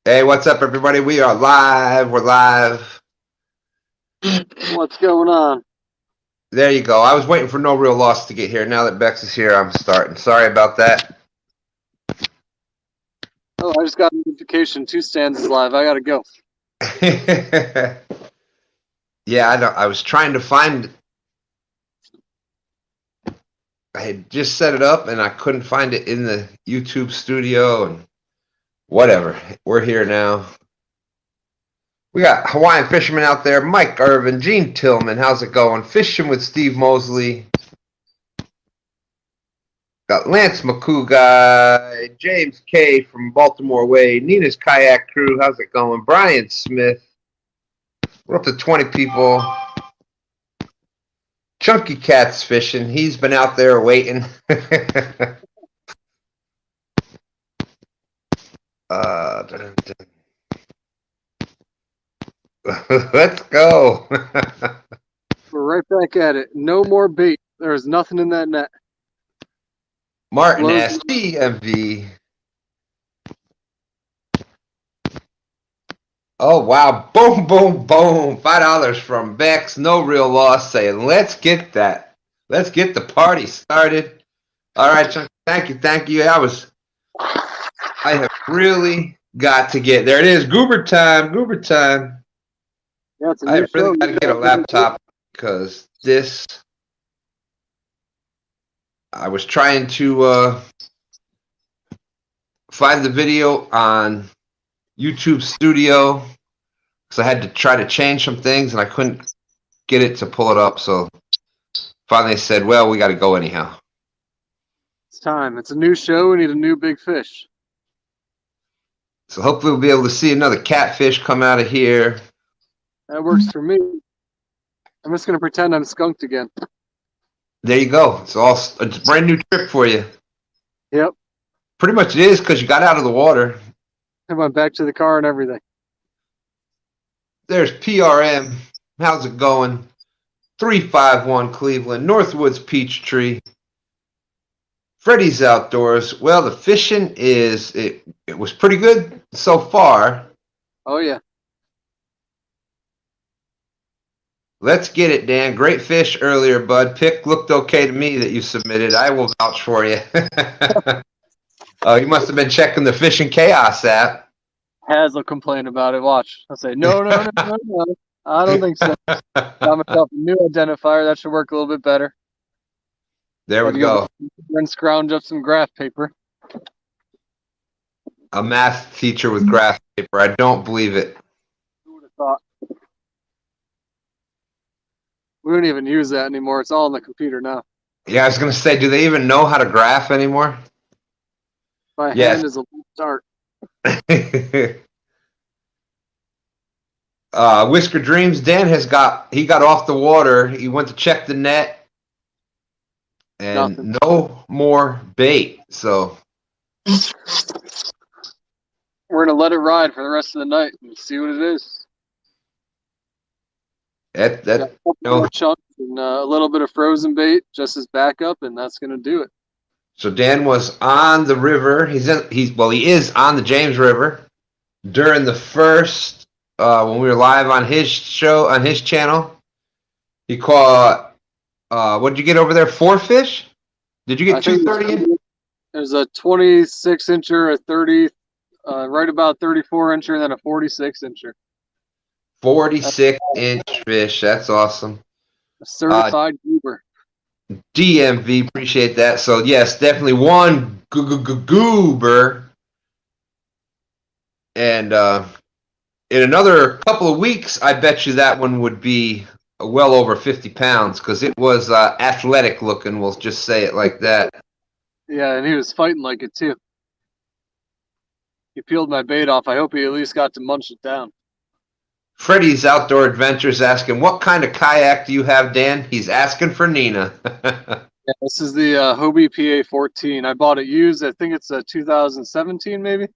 Hey, what's up, everybody? We are live. We're live. What's going on? There you go. I was waiting for No Real Loss to get here. Now that Bex is here, I'm starting. Sorry about that. Oh, I just got a notification. Two stands is live. I gotta go. Yeah, I was trying to find. I had just set it up and I couldn't find it in the YouTube studio and whatever. We're here now. We got Hawaiian fishermen out there. Mike Irvin, Gene Tillman. How's it going? Fishing with Steve Mosley. Got Lance McCoo James K from Baltimore Way, Nina's Kayak Crew. How's it going? Brian Smith. We're up to 20 people. Chunky Cat's fishing. He's been out there waiting. Let's go. We're right back at it. No more bait. There's nothing in that net. Martin S. DMV. Oh, wow. Boom, boom, boom. $5 from Bex. No Real Loss saying, let's get that. Let's get the party started. All right, Chunky. Thank you. Thank you. I have really got to get, there it is. Goober time. Goober time. Yeah, it's a new I really show. got to get a laptop because this, I was trying to find the video on YouTube Studio because I had to try to change some things and I couldn't get it to pull it up. So finally said, well, we got to go anyhow. It's time. It's a new show. We need a new big fish. So hopefully we'll be able to see another catfish come out of here. That works for me. I'm just gonna pretend I'm skunked again. There you go. It's a brand new trick for you. Yep. Pretty much it is because you got out of the water. I went back to the car and everything. There's PRM. How's it going? 351 Cleveland. Northwoods Peachtree. Freddy's Outdoors. Well, the fishing it was pretty good so far. Oh yeah. Let's get it, Dan. Great fish earlier, bud. Pick looked okay to me that you submitted. I will vouch for you. Oh, you must have been checking the Fishing Chaos app. Haz will complain about it. Watch. I'll say no. I don't think so. Got myself a new identifier. That should work a little bit better. There we go. And scrounge up some graph paper. A math teacher with graph paper. I don't believe it. Who would have thought? We don't even use that anymore. It's all on the computer now. Yeah, I was going to say, do they even know how to graph anymore? My hand is a little start. Whisker Dreams. Dan he got off the water. He went to check the net, and Nothing. No more bait. So we're gonna let it ride for the rest of the night and see what it is. Chunks and a little bit of frozen bait just as backup, and that's gonna do it. So Dan was on the river. He is on the James River during the first when we were live on his show on his channel. He caught what did you get over there? 4 fish? Did you get 230? There's a 26 incher, a 30, right about 34 incher, and then a 46 incher. 46-inch fish. That's awesome. A certified goober. DMV, appreciate that. So yes, definitely one goober. And in another couple of weeks, I bet you that one would be well over 50 pounds because it was athletic looking. We'll just say it like that. Yeah, and he was fighting like it too. He peeled my bait off. I hope he at least got to munch it down. Freddy's Outdoor Adventures asking, what kind of kayak do you have, Dan? He's asking for Nina. Yeah, this is the Hobie PA14. I bought it used. I think it's a 2017 maybe.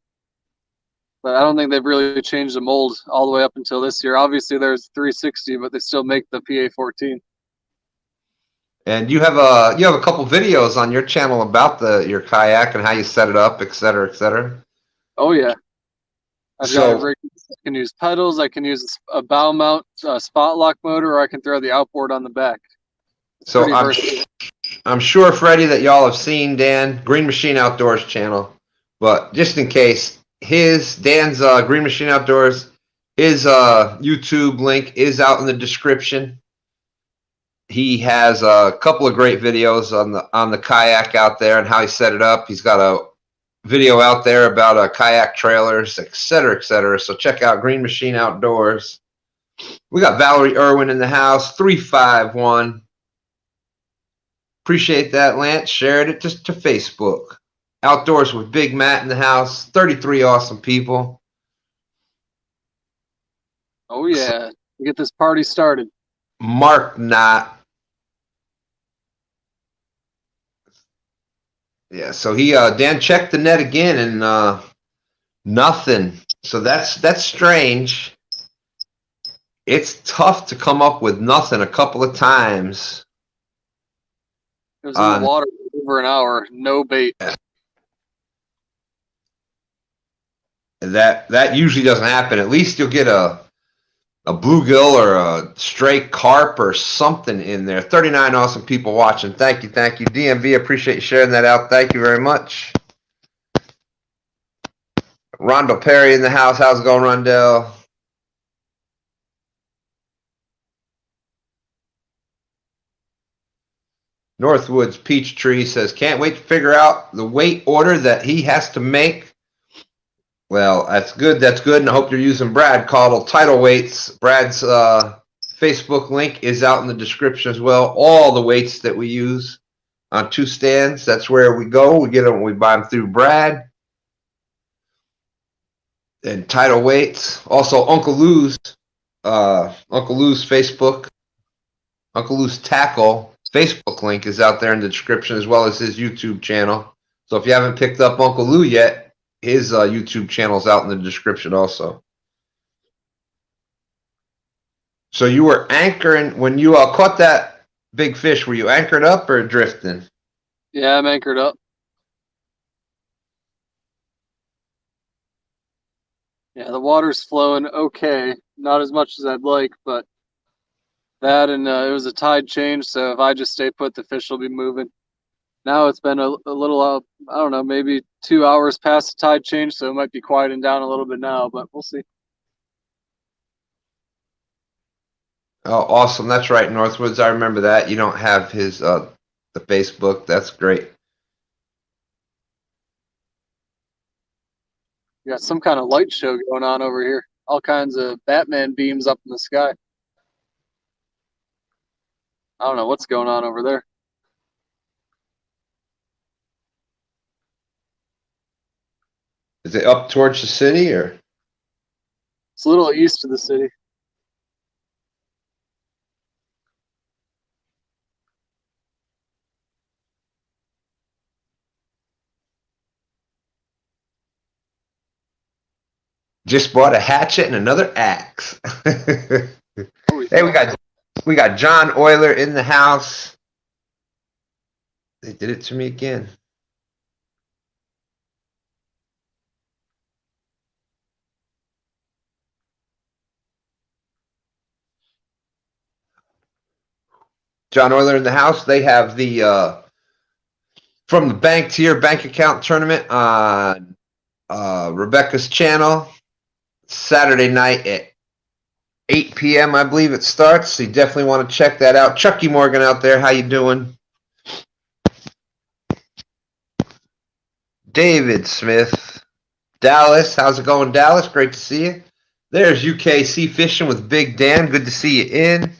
But I don't think they've really changed the mold all the way up until this year. Obviously, there's 360, but they still make the PA14. And you have a couple videos on your channel about your kayak and how you set it up, et cetera, et cetera. Oh yeah, I've got it rigged. I can use pedals. I can use a bow mount spot lock motor, or I can throw the outboard on the back. It's So pretty versatile. I'm sure, Freddie, that y'all have seen Grn Mchn Outdoors channel, but just in case, Dan's Grn Mchn Outdoors, his YouTube link is out in the description. He has a couple of great videos on the kayak out there and how he set it up. He's got a video out there about kayak trailers, etc., etc. So check out Grn Mchn Outdoors. We got Valerie Irwin in the house, 351. Appreciate that, Lance. Shared it just to Facebook. Outdoors with Big Matt in the house, 33 awesome people. Oh yeah, we get this party started. Mark Knott. Yeah, so Dan checked the net again and nothing. So that's strange. It's tough to come up with nothing a couple of times. It was in the water for over an hour, no bait. That usually doesn't happen. At least you'll get a bluegill or a stray carp or something in there. 39 awesome people watching. Thank you. DMV, appreciate you sharing that out. Thank you very much. Rondell Perry in the house. How's it going, Rondell? Northwoods Peachtree says, can't wait to figure out the weight order that he has to make. Well, that's good. And I hope you're using Brad Caudle Title Weights. Brad's Facebook link is out in the description as well. All the weights that we use on 2 stands, that's where we go. We get them, we buy them through Brad. And Title Weights. Also, Uncle Lou's Facebook, Uncle Lou's Tackle Facebook link is out there in the description, as well as his YouTube channel. So if you haven't picked up Uncle Lou yet, his YouTube channel is out in the description also. So you were anchoring when you caught that big fish. Were you anchored up or drifting? Yeah, I'm anchored up. Yeah, the water's flowing okay. Not as much as I'd like, but that and it was a tide change, so if I just stay put, the fish will be moving. Now it's been a little, I don't know, maybe 2 hours past the tide change, so it might be quieting down a little bit now, but we'll see. Oh, awesome. That's right, Northwoods. I remember that. You don't have his the Facebook. That's great. We got some kind of light show going on over here. All kinds of Batman beams up in the sky. I don't know what's going on over there. Is it up towards the city or? It's a little east of the city. Just bought a hatchet and another axe. Hey, we got John Euler in the house. They did it to me again. John Euler in the house. They have the from the bank tier bank account tournament on Rebecca's channel. Saturday night at 8 p.m. I believe it starts. So you definitely want to check that out. Chucky Morgan out there, how you doing? David Smith, Dallas, how's it going, Dallas? Great to see you. There's UKC Fishing with Big Dan. Good to see you in.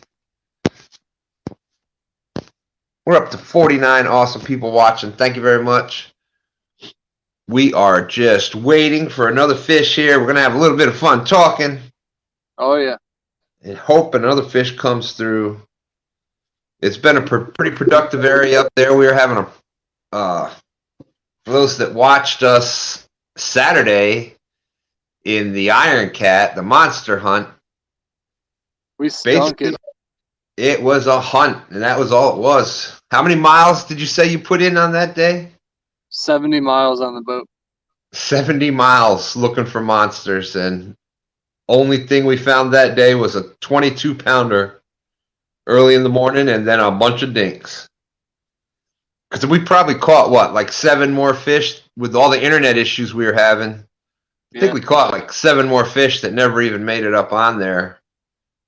We're up to 49 awesome people watching. Thank you very much. We are just waiting for another fish here. We're going to have a little bit of fun talking. Oh, yeah. And hope another fish comes through. It's been a pretty productive area up there. We were having for those that watched us Saturday in the Iron Cat, the monster hunt. We stunk it. It was a hunt, and that was all it was. How many miles did you say you put in on that day? 70 miles on the boat. 70 miles looking for monsters, and only thing we found that day was a 22-pounder early in the morning, and then a bunch of dinks. Because we probably caught, what, like 7 more fish with all the internet issues we were having. I think we caught like 7 more fish that never even made it up on there,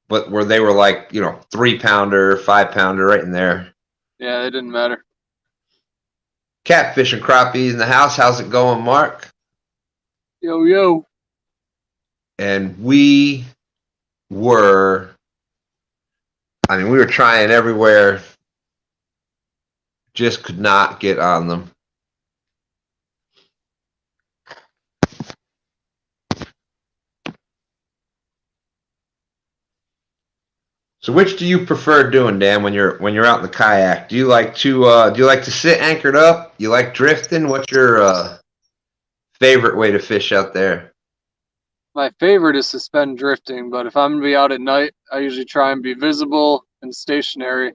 but where they were like, 3-pounder, 5-pounder right in there. Yeah, it didn't matter. Catfish and crappies in the house. How's it going, Mark? Yo, yo. And we were trying everywhere, just could not get on them. So which do you prefer doing, Dan, when you're out in the kayak? Do you like to sit anchored up? You like drifting? What's your favorite way to fish out there? My favorite is suspend drifting, but if I'm going to be out at night, I usually try and be visible and stationary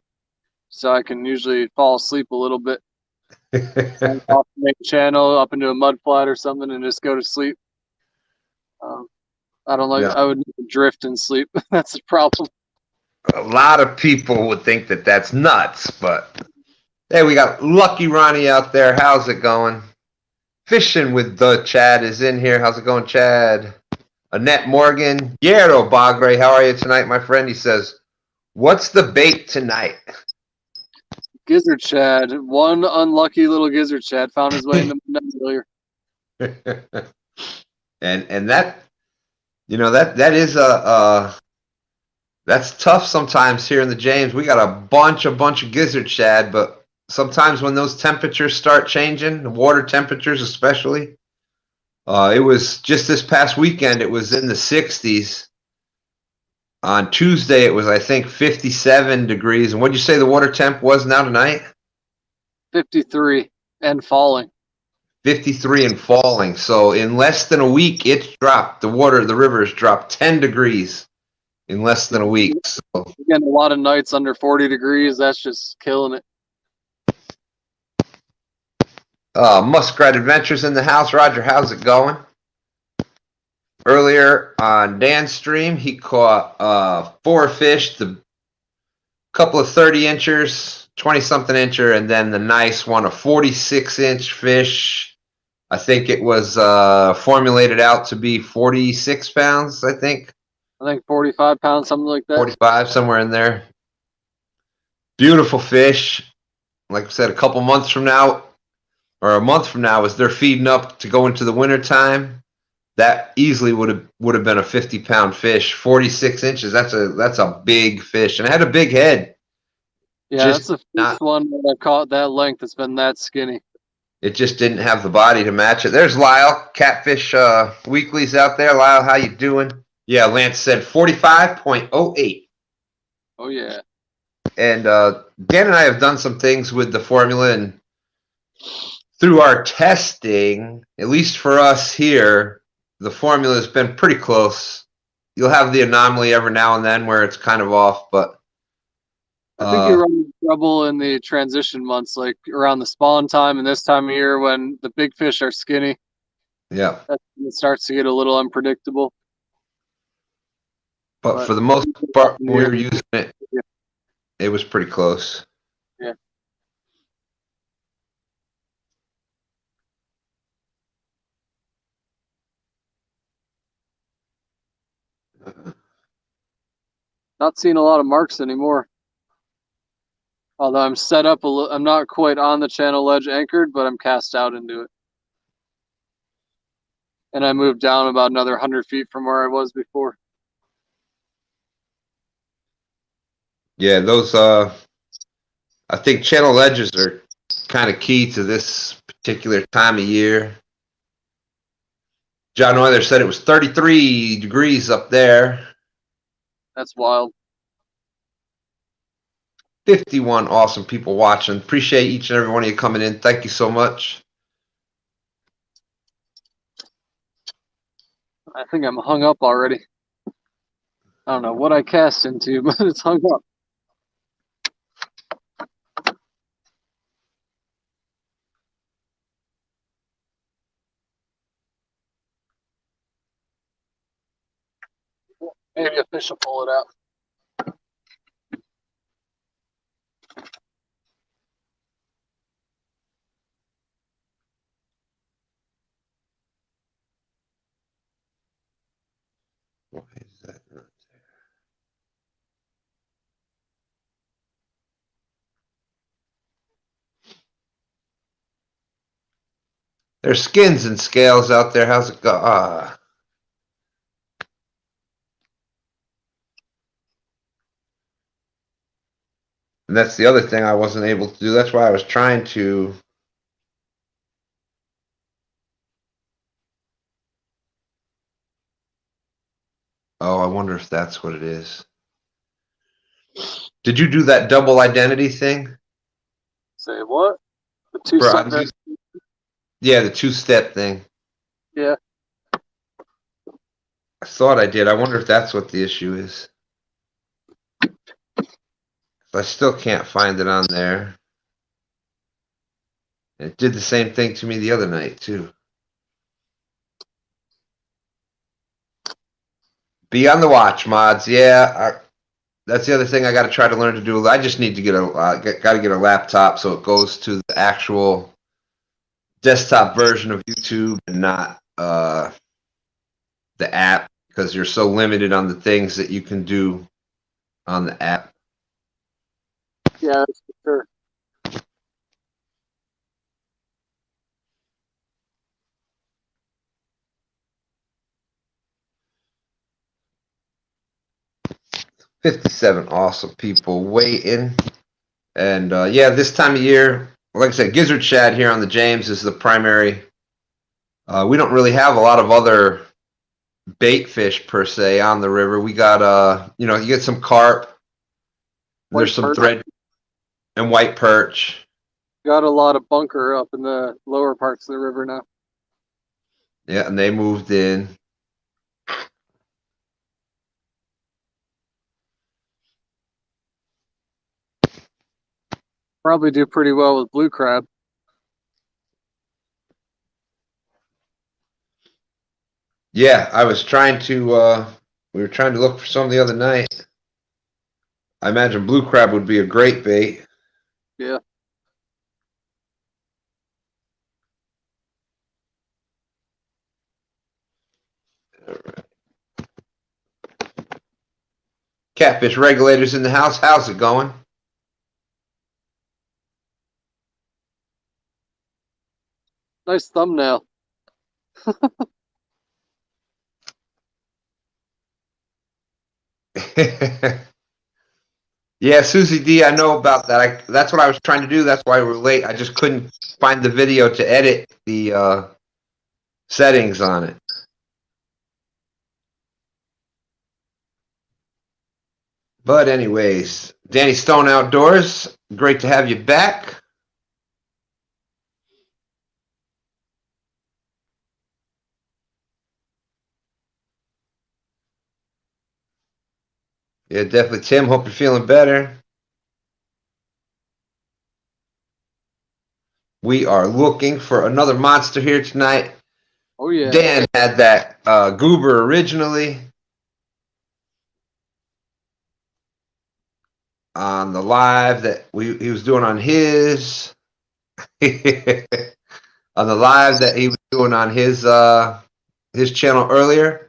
so I can usually fall asleep a little bit. Off the main channel, up into a mud flat or something, and just go to sleep. I don't like. Yeah. I would never drift and sleep. That's the problem. A lot of people would think that that's nuts, but hey, we got Lucky Ronnie out there. How's it going? Fishing with the Chad is in here. How's it going, Chad? Annette Morgan. Guerrero Bagre, how are you tonight, my friend? He says, what's the bait tonight? Gizzard shad. One unlucky little gizzard shad found his way into my net earlier. and that, that is that's tough sometimes here in the James. We got a bunch of gizzard shad, but sometimes when those temperatures start changing, the water temperatures especially, it was just this past weekend, it was in the 60s. On Tuesday, it was, I think, 57 degrees. And what did you say the water temp was now tonight? 53 and falling. 53 and falling. So in less than a week, it's dropped. The river has dropped 10 degrees in less than a week. So. Again, a lot of nights under 40 degrees. That's just killing it. Muskrat Adventures in the house. Roger, how's it going? Earlier on Dan's stream, he caught 4 fish, the couple of 30-inchers, 20-something incher, and then the nice one, a 46-inch fish. I think it was formulated out to be 46 pounds, I think. 45 pounds, something like that. 45, somewhere in there. Beautiful fish. Like I said, a couple months from now, or a month from now, as they're feeding up to go into the wintertime, that easily would have been a 50-pound fish. 46 inches, that's a big fish. And it had a big head. Yeah, that's the first one that I caught that length that's been that skinny. It just didn't have the body to match it. There's Lyle, Catfish Weeklies out there. Lyle, how you doing? Yeah, Lance said 45.08. Oh, yeah. And Dan and I have done some things with the formula, and through our testing, at least for us here, the formula has been pretty close. You'll have the anomaly every now and then where it's kind of off, but I think you run into trouble in the transition months, like around the spawn time and this time of year when the big fish are skinny. Yeah. That's when it starts to get a little unpredictable. But for the most part, when we were using it, it was pretty close. Yeah. Not seeing a lot of marks anymore. Although I'm set up I'm not quite on the channel ledge anchored, but I'm cast out into it. And I moved down about another 100 feet from where I was before. Yeah, those I think channel ledges are kind of key to this particular time of year. John Euler said it was 33 degrees up there. That's wild. 51 awesome people watching. Appreciate each and every one of you coming in. Thank you so much. I think I'm hung up already. I don't know what I cast into, but it's hung up. Maybe a fish will pull it out. Why is that not there? There's skins and scales out there. How's it go? And that's the other thing I wasn't able to do. That's why I was trying to. Oh, I wonder if that's what it is. Did you do that double identity thing? Say what? The two-step. Yeah, the two-step thing. Yeah. I thought I did. I wonder if that's what the issue is. I still can't find it on there. It did the same thing to me the other night, too. Be on the watch, mods. Yeah, that's the other thing I got to try to learn to do. I just need to get a laptop so it goes to the actual desktop version of YouTube and not the app, because you're so limited on the things that you can do on the app. Yeah, that's for sure. $57 awesome people waiting. And yeah, this time of year, like I said, gizzard shad here on the James is the primary. We don't really have a lot of other bait fish per se on the river. We got you get some carp. There's some thread and white perch. Got a lot of bunker up in the lower parts of the river now. Yeah, and they moved in. Probably do pretty well with blue crab. Yeah, I was trying to. We were trying to look for some the other night. I imagine blue crab would be a great bait. Yeah. All right. Catfish regulators in the house. How's it going? Nice thumbnail. Yeah, Susie D, I know about that. That's what I was trying to do. That's why we're late. I just couldn't find the video to edit the settings on it. But anyways, Danny Stone Outdoors, great to have you back. Yeah, definitely. Tim, hope you're feeling better. We are looking for another monster here tonight. Oh, yeah. Dan had that goober originally on the live that he was doing on his on the live that he was doing on his channel earlier.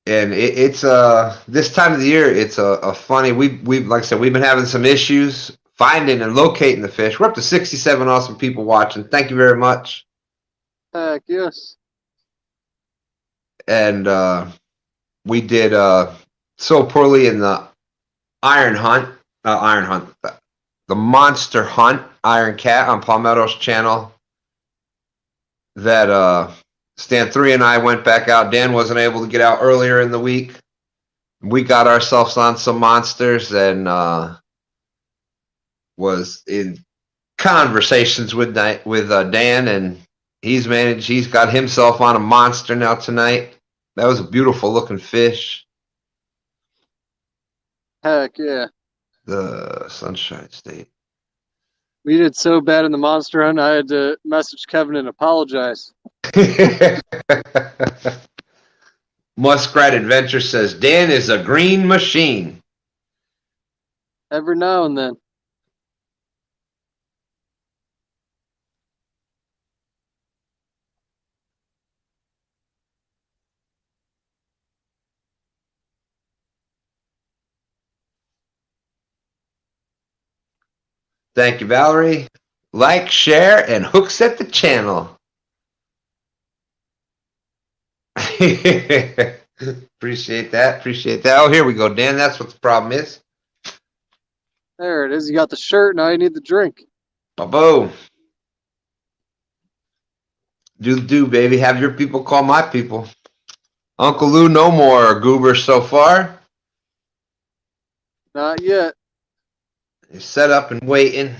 And it's this time of the year, it's a funny. We've like I said, we've been having some issues finding and locating the fish. We're up to 67 awesome people watching. Thank you very much. Heck yes. And we did so poorly in the the monster hunt, Iron Cat on Palmetto's channel, that Stan 3 and I went back out. Dan wasn't able to get out earlier in the week. We got ourselves on some monsters and was in conversations with Dan, and he's got himself on a monster now tonight. That was a beautiful looking fish. Heck yeah. The Sunshine State. We did so bad in the monster hunt, I had to message Kevin and apologize. Muskrat Adventure says Dan is a green machine. Every now and then. Thank you, Valerie. Like, share, and hooks at the channel. Appreciate that. Appreciate that. Oh, here we go, Dan. That's what the problem is. There it is. You got the shirt. Now you need the drink. Boom. Do, baby. Have your people call my people. Uncle Lou, no more goober so far. Not yet. He's set up and waiting.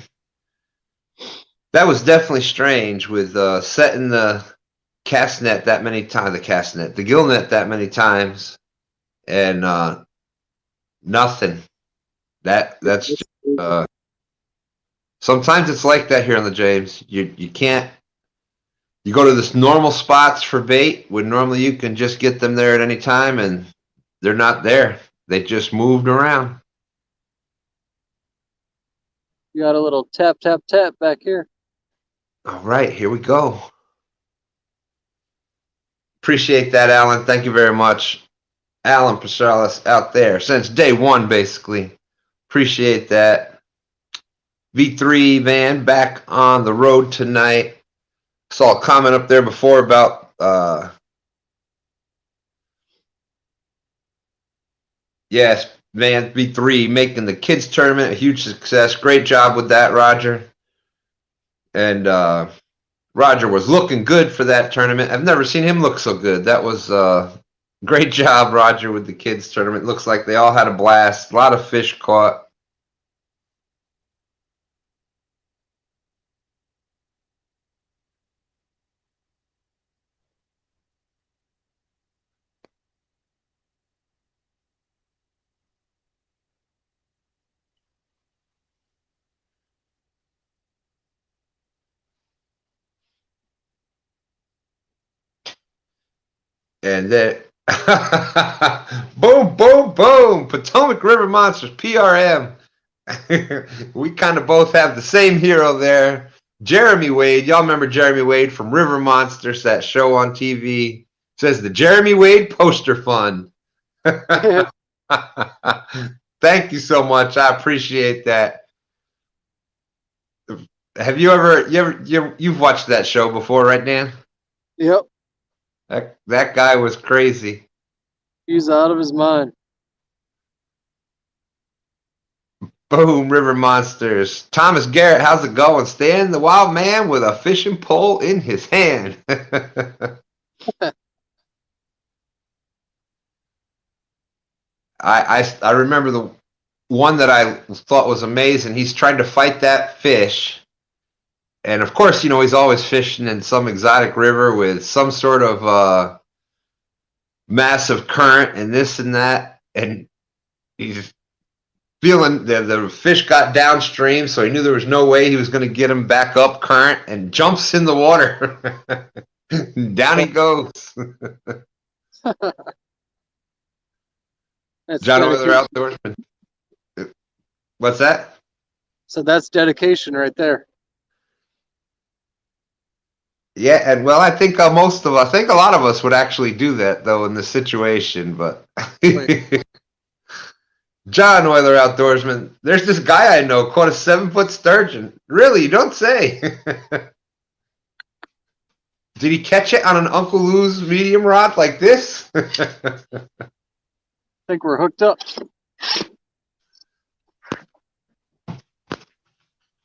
That was definitely strange with setting the cast net that many times, the gill net that many times, and nothing. That's just, sometimes it's like that here on the James. You can't. You go to this normal spots for bait when normally you can just get them there at any time, and they're not there. They just moved around. You got a little tap, tap, tap back here. All right, here we go. Appreciate that, Alan. Thank you very much. Alan Pasalis out there since day one, basically. Appreciate that. V3 van back on the road tonight. Saw a comment up there before about yes, van V3 making the kids tournament a huge success. Great job with that, Roger. And Roger was looking good for that tournament. I've never seen him look so good. That was great job, Roger, with the kids tournament. Looks like they all had a blast. A lot of fish caught. And then, boom, boom, boom, Potomac River Monsters, PRM. We kind of both have the same hero there. Jeremy Wade, y'all remember Jeremy Wade from River Monsters, that show on TV? Says the Jeremy Wade Poster Fund. Thank you so much. I appreciate that. Have you've watched that show before, right, Dan? Yep. That guy was crazy. He's out of his mind. Boom, River Monsters. Thomas Garrett, how's it going? Stan the Wild Man with a fishing pole in his hand. I remember the one that I thought was amazing. He's trying to fight that fish. And of course, he's always fishing in some exotic river with some sort of massive current and this and that. And he's feeling the fish got downstream, so he knew there was no way he was going to get him back up current, and jumps in the water. Down he goes. John Weather Outdoorsman. What's that? So that's dedication right there. Yeah, and well, I think a lot of us would actually do that though in this situation, but John Weather Outdoorsman, there's this guy I know caught a 7-foot sturgeon. Really, you don't say. Did he catch it on an Uncle Lou's medium rod like this? I think we're hooked up.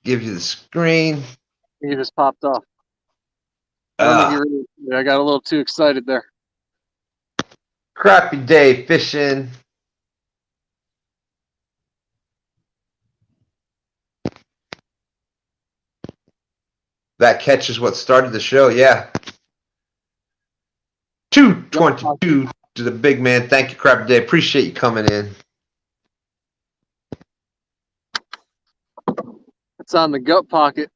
Give you the screen. He just popped off. I got a little too excited there. Crappy day fishing. That catch is what started the show, yeah. 222 to the big man. Thank you, Crappy Day. Appreciate you coming in. It's on the gut pocket.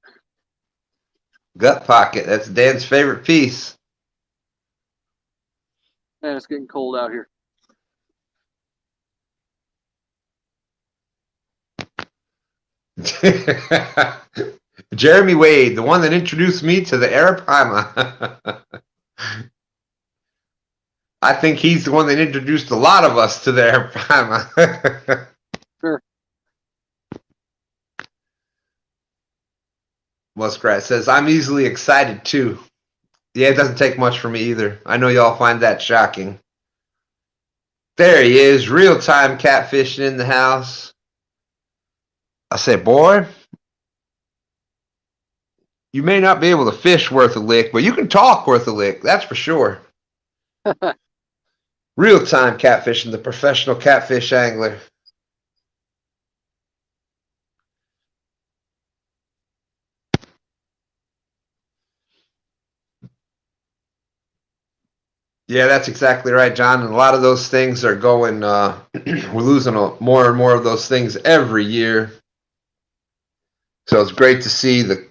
Gut pocket. That's Dan's favorite piece. Man, it's getting cold out here. Jeremy Wade, the one that introduced me to the Arapaima. I think he's the one that introduced a lot of us to the Arapaima. Sure. Muskrat says, I'm easily excited too. Yeah, it doesn't take much for me either. I know y'all find that shocking. There he is, real-time catfishing in the house. I said, boy, you may not be able to fish worth a lick, but you can talk worth a lick, that's for sure. Real-time catfishing, the professional catfish angler. Yeah, that's exactly right, John. And a lot of those things are going, we're losing more and more of those things every year. So it's great to see the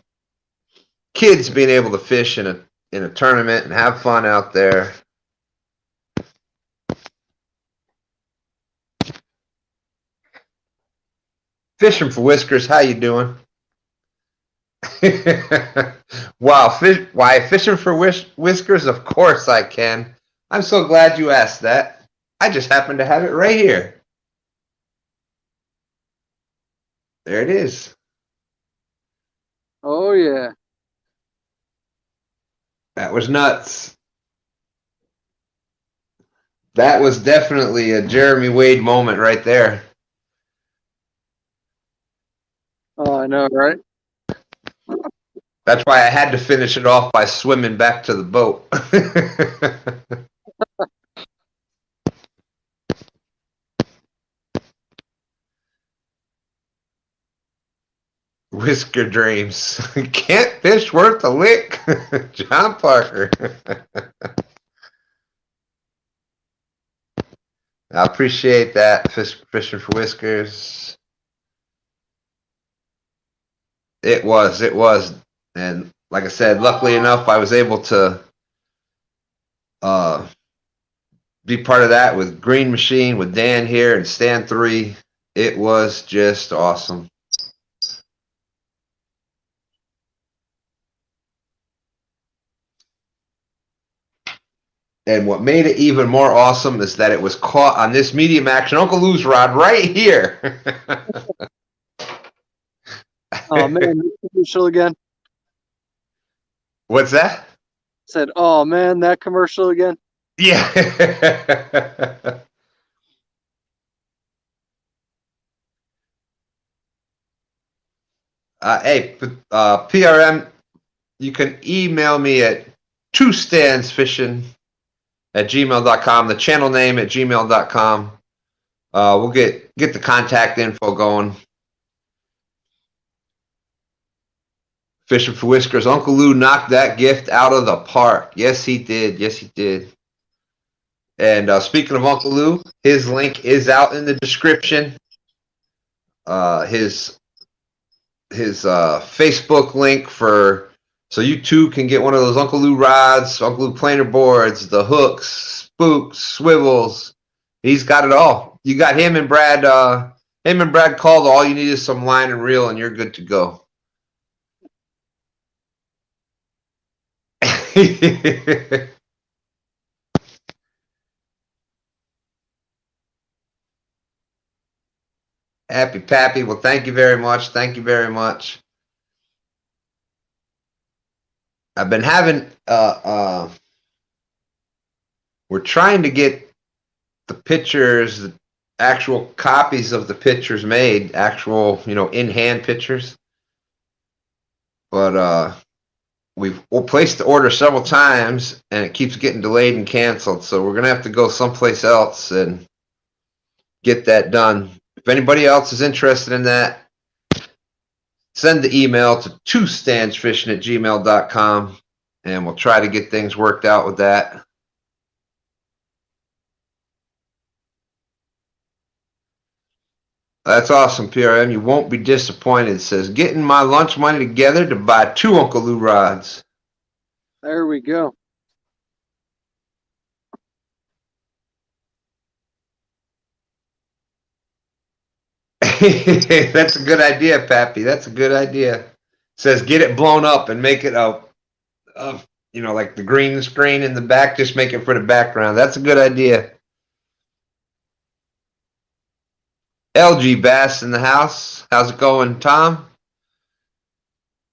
kids being able to fish in a tournament and have fun out there. Fishing for Whiskers, how you doing? Wow, why fishing for Whiskers? Of course I can. I'm so glad you asked that. I just happen to have it right here. There it is. Oh, yeah. That was nuts. That was definitely a Jeremy Wade moment right there. Oh, I know, right? That's why I had to finish it off by swimming back to the boat. Whisker dreams. Can't fish worth a lick. John Parker. I appreciate that. Fishing for Whiskers. It was. And like I said, luckily enough, I was able to be part of that with Grn Mchn, with Dan here and Stan3. It was just awesome. And what made it even more awesome is that it was caught on this medium action Uncle Lou's rod right here. Oh, man, commercial again. What's that? Said, oh, man, that commercial again. Yeah. Hey, PRM, you can email me at twostandsfishing@gmail.com, the channel name at gmail.com. We'll get the contact info going. Fishing for Whiskers. Uncle Lou knocked that gift out of the park. Yes, he did. Yes, he did. And speaking of Uncle Lou, his link is out in the description. His Facebook link so you too can get one of those Uncle Lou rods, Uncle Lou planer boards, the hooks, spooks, swivels. He's got it all. You got him and Brad. Him and Brad called. All you need is some line and reel, and you're good to go. Happy Pappy. Well, thank you very much. Thank you very much. I've been having we're trying to get the pictures, the actual copies of the pictures made, actual, in-hand pictures. But we'll place the order several times, and it keeps getting delayed and canceled. So we're gonna have to go someplace else and get that done. If anybody else is interested in that, send the email to twostandsfishing@gmail.com, and we'll try to get things worked out with that. That's awesome, PRM. You won't be disappointed. It says, getting my lunch money together to buy 2 Uncle Lou rods. There we go. That's a good idea, Pappy. That's a good idea. Says get it blown up and make it like the green screen in the back. Just make it for the background. That's a good idea. LG Bass in the house. How's it going, Tom?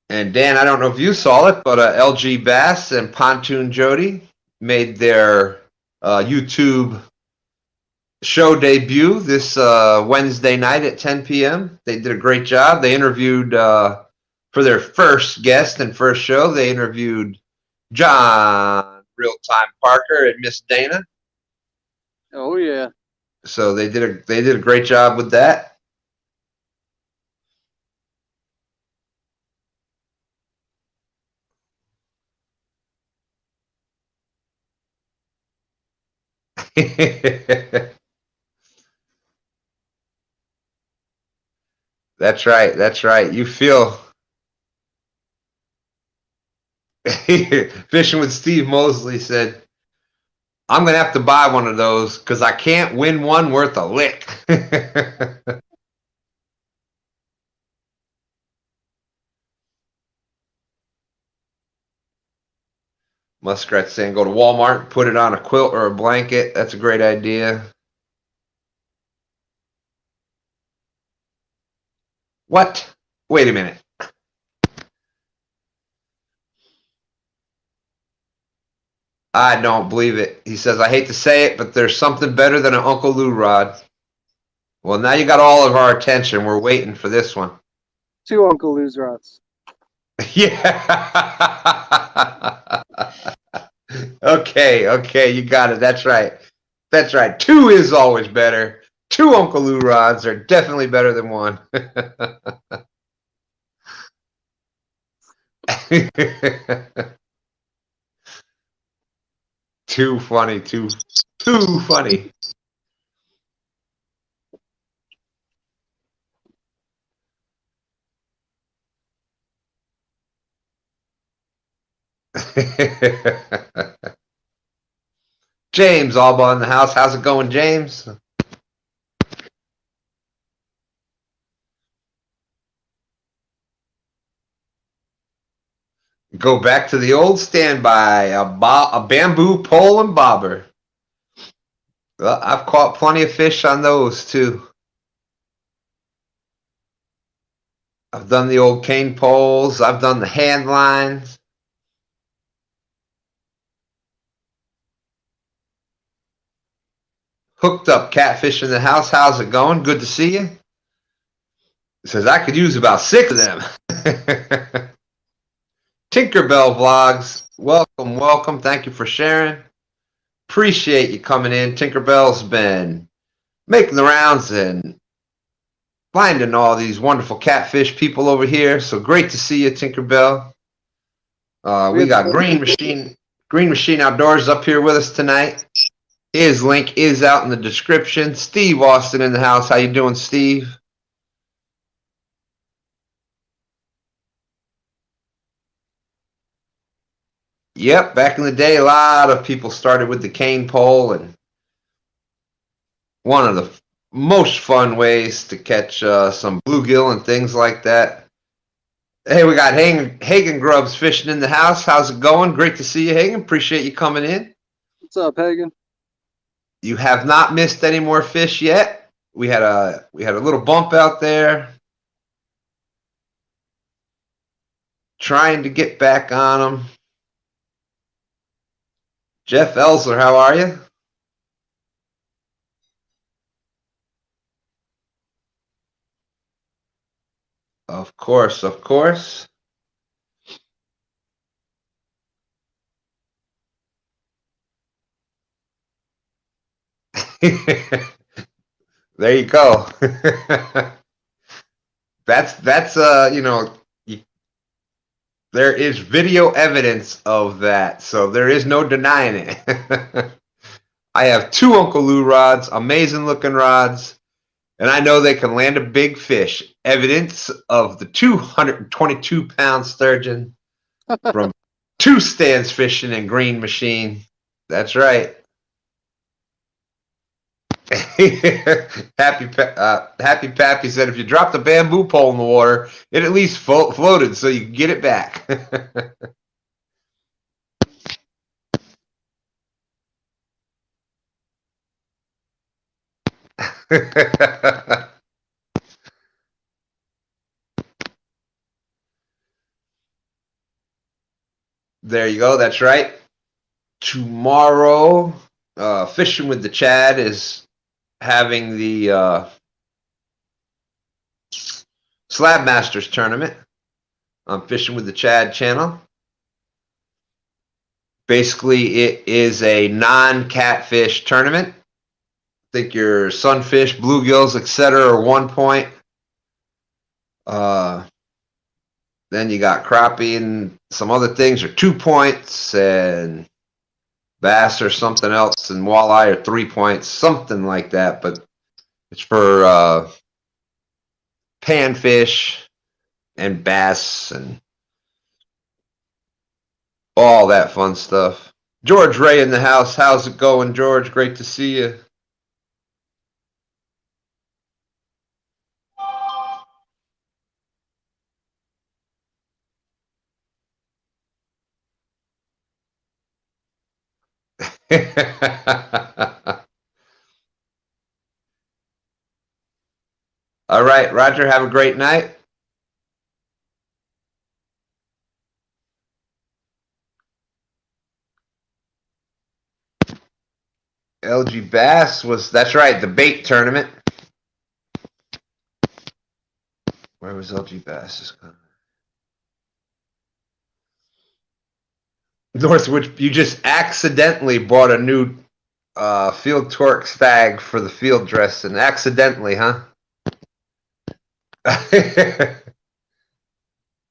And Dan, I don't know if you saw it, but LG Bass and Pontoon Jody made their YouTube show debut this Wednesday night at 10 p.m. They did a great job. They interviewed, for their first guest and first show, they interviewed John Real Time Parker and Miss Dana. Oh yeah. So they did a great job with that. That's right. That's right. You feel Fishing with Steve Mosley said, I'm going to have to buy one of those because I can't win one worth a lick. Muskrat saying, go to Walmart, put it on a quilt or a blanket. That's a great idea. What? Wait a minute. I don't believe it. He says, I hate to say it, but there's something better than an Uncle Lou rod. Well, now you got all of our attention. We're waiting for this one. 2 Uncle Lou's rods. Yeah. Okay, you got it. That's right. That's right. 2 is always better. 2 Uncle Lou rods are definitely better than 1. Too funny. Too funny. James Alba in the house. How's it going, James? Go back to the old standby, a bamboo pole and bobber. Well, I've caught plenty of fish on those too. I've done the old cane poles. I've done the hand lines. Hooked up catfish in the house. How's it going? Good to see you. It says I could use about 6 of them. Tinkerbell Vlogs, welcome. Thank you for sharing. Appreciate you coming in. Tinkerbell's been making the rounds and finding all these wonderful catfish people over here. So great to see you, Tinkerbell. We got Grn Mchn Outdoors up here with us tonight. His link is out in the description. Steve Austin in the house. How you doing, Steve? Yep, back in the day, a lot of people started with the cane pole, and one of the most fun ways to catch some bluegill and things like that. Hey, we got Hagen Grubbs fishing in the house. How's it going? Great to see you, Hagen. Appreciate you coming in. What's up, Hagen? You have not missed any more fish yet. We had a little bump out there. Trying to get back on them. Jeff Elsler, how are you? Of course. There you go. that's there is video evidence of that, so there is no denying it. I have 2 Uncle Lou rods, amazing looking rods, and I know they can land a big fish. Evidence of the 222-pound sturgeon from 2 Stan's Fishing and Grn Mchn. That's right. Happy Pappy said if you dropped a bamboo pole in the water, it at least floated so you can get it back. There you go. That's right. Tomorrow, Fishing with the Chad is having the Slab Masters tournament on Fishing with the Chad channel. Basically, it is a non-catfish tournament. I think your sunfish, bluegills, etc. are 1 point. Then you got crappie and some other things are 2 points, and bass or something else, and walleye are 3 points, something like that. But it's for panfish and bass and all that fun stuff. George Ray in the house. How's it going, George? Great to see you. All right, Roger, have a great night. LG Bass was, that's right, the bait tournament. Where was LG Bass? Northwood, you just accidentally bought a new Field Torque stag for the field dressing. Accidentally, huh?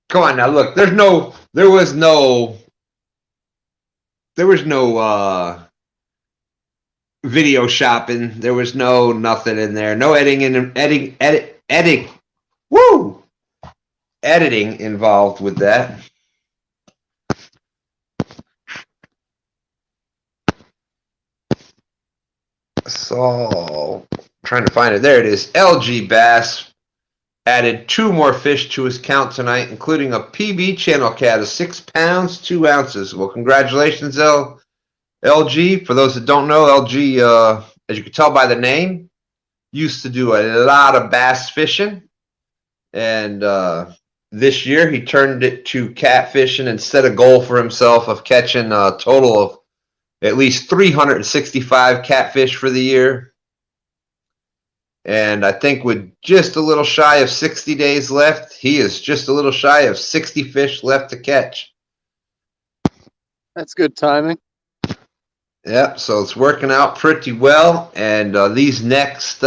Come on now, look. There was no video shopping. There was no nothing in there. No editing involved with that. So, trying to find it. There it is. LG Bass added 2 more fish to his count tonight, including a PB channel cat of 6 pounds, 2 ounces. Well, congratulations, LG. For those that don't know, LG, as you can tell by the name, used to do a lot of bass fishing. And this year he turned it to catfishing and set a goal for himself of catching a total of at least 365 catfish for the year. And I think with just a little shy of 60 days left, he is just a little shy of 60 fish left to catch. That's good timing. Yep, so it's working out pretty well. And this next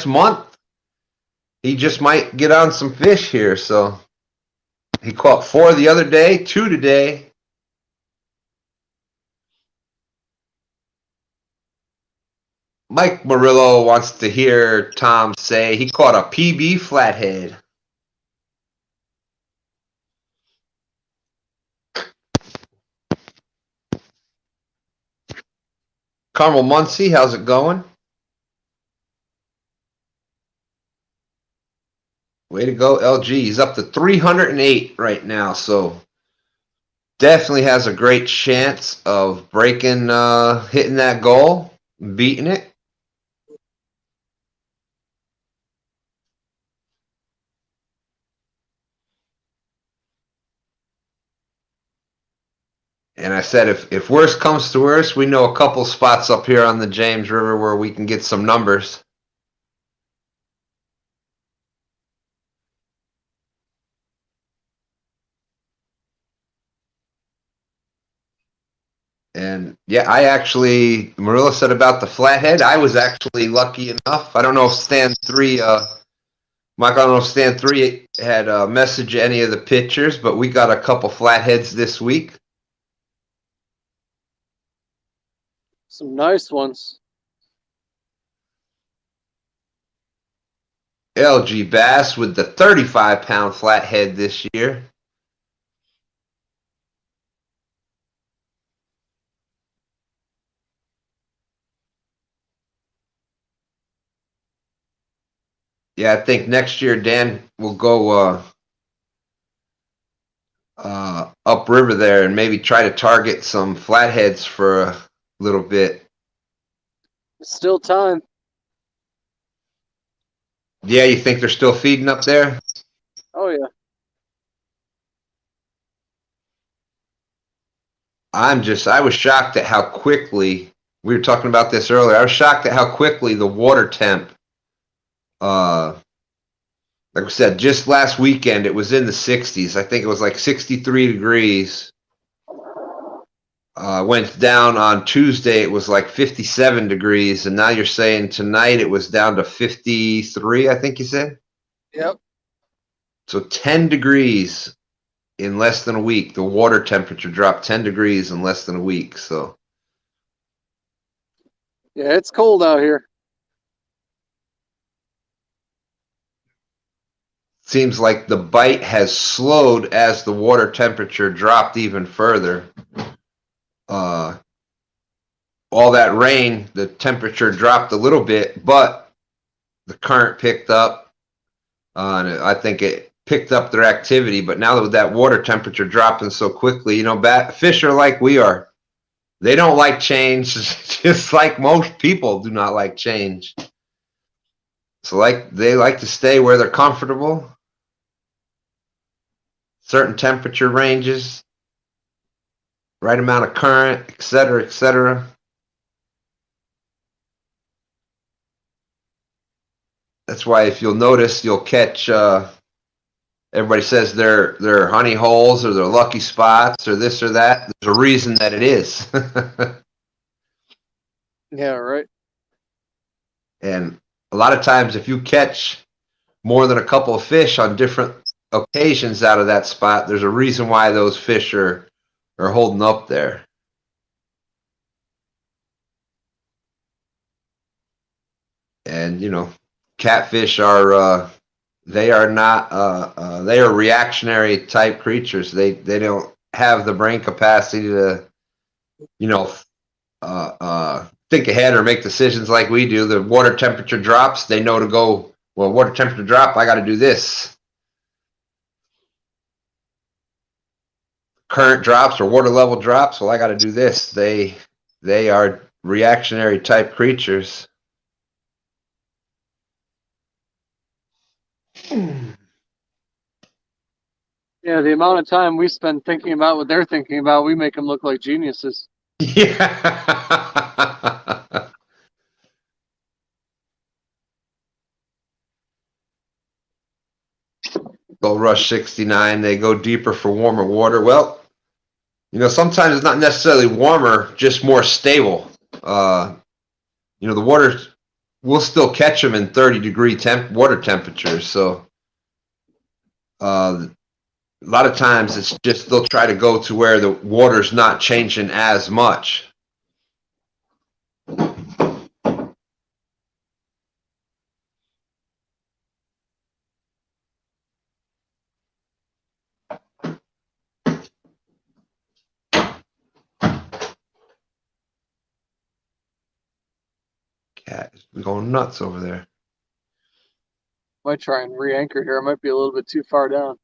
month, he just might get on some fish here. So he caught 4 the other day, 2 today. Mike Murillo wants to hear Tom say he caught a PB flathead. Carmel Muncie, how's it going? Way to go, LG. He's up to 308 right now, so definitely has a great chance of breaking, hitting that goal, beating it. And I said, if worse comes to worse, we know a couple spots up here on the James River where we can get some numbers. And yeah, Marilla said about the flathead. I was actually lucky enough. I don't know if Mike, I don't know if Stan 3 had messaged any of the pictures, but we got a couple flatheads this week. Some nice ones. LG Bass with the 35-pound flathead this year. Yeah, I think next year Dan will go upriver there and maybe try to target some flatheads for a little bit. It's still time. Yeah, you think they're still feeding up there? Oh yeah. I was shocked at how quickly, we were talking about this earlier, I was shocked at how quickly the water temp, uh, like I said, just last weekend it was in the 60s. I think it was like 63 degrees. Went down on Tuesday, it was like 57 degrees, and now you're saying tonight it was down to 53, I think you said? Yep. So 10 degrees in less than a week. The water temperature dropped 10 degrees in less than a week. So Yeah, it's cold out here. seems like the bite has slowed as the water temperature dropped even further. All that rain, the temperature dropped a little bit, but the current picked up. And I think it picked up their activity. But now with that water temperature dropping so quickly, you know, fish are like we are. They don't like change, just like most people do not like change. So they like to stay where they're comfortable. Certain temperature ranges, right amount of current, etc., etc. That's why if you'll notice, you'll catch. Everybody says they're honey holes or they're lucky spots or this or that. There's a reason that it is. Yeah, right. And a lot of times, if you catch more than a couple of fish on different occasions out of that spot, there's a reason why those fish are holding up there. And you know, catfish are they are not they are reactionary type creatures. They don't have the brain capacity to, you know, think ahead or make decisions like we do. The water temperature drops, they know to go, well, water temperature drop, I got to do this. Current drops or water level drops, well, I got to do this. They are reactionary type creatures. Yeah, the amount of time we spend thinking about what they're thinking about, we make them look like geniuses. Yeah. They'll rush 69. They go deeper for warmer water. Well, you know, sometimes it's not necessarily warmer, just more stable. You know, the water, we'll still catch them in 30-degree water temperatures. So a lot of times it's just they'll try to go to where the water's not changing as much. Cat is going nuts over there. Might try and re-anchor here. I might be a little bit too far down.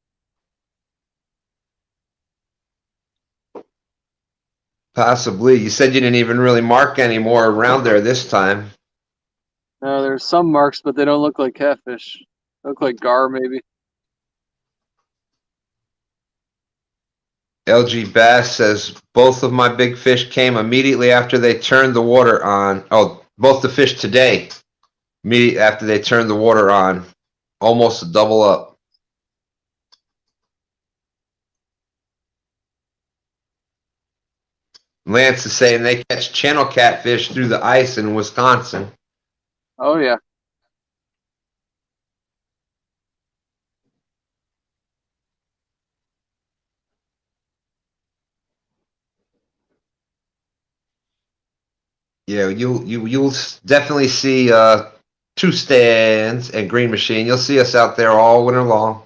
Possibly. You said you didn't even really mark any more around there this time. No, there's some marks, but they don't look like catfish. They look like gar, maybe. LG Bass says both of my big fish came immediately after they turned the water on. Oh, both the fish today, immediately after they turned the water on. Almost a double up. Lance is saying they catch channel catfish through the ice in Wisconsin. Oh, yeah. Yeah, you'll definitely see two stands and Grn Mchn. You'll see us out there all winter long.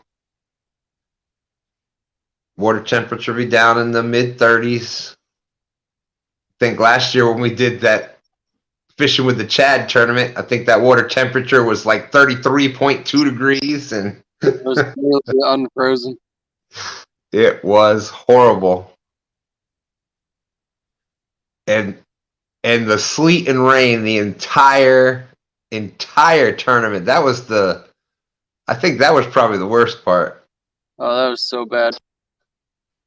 Water temperature be down in the mid 30s. I think last year when we did that fishing with the Chad tournament. I think that water temperature was like 33.2 degrees, and It was really unfrozen. it was horrible. And the sleet and rain the entire tournament. I think that was probably the worst part. Oh, that was so bad.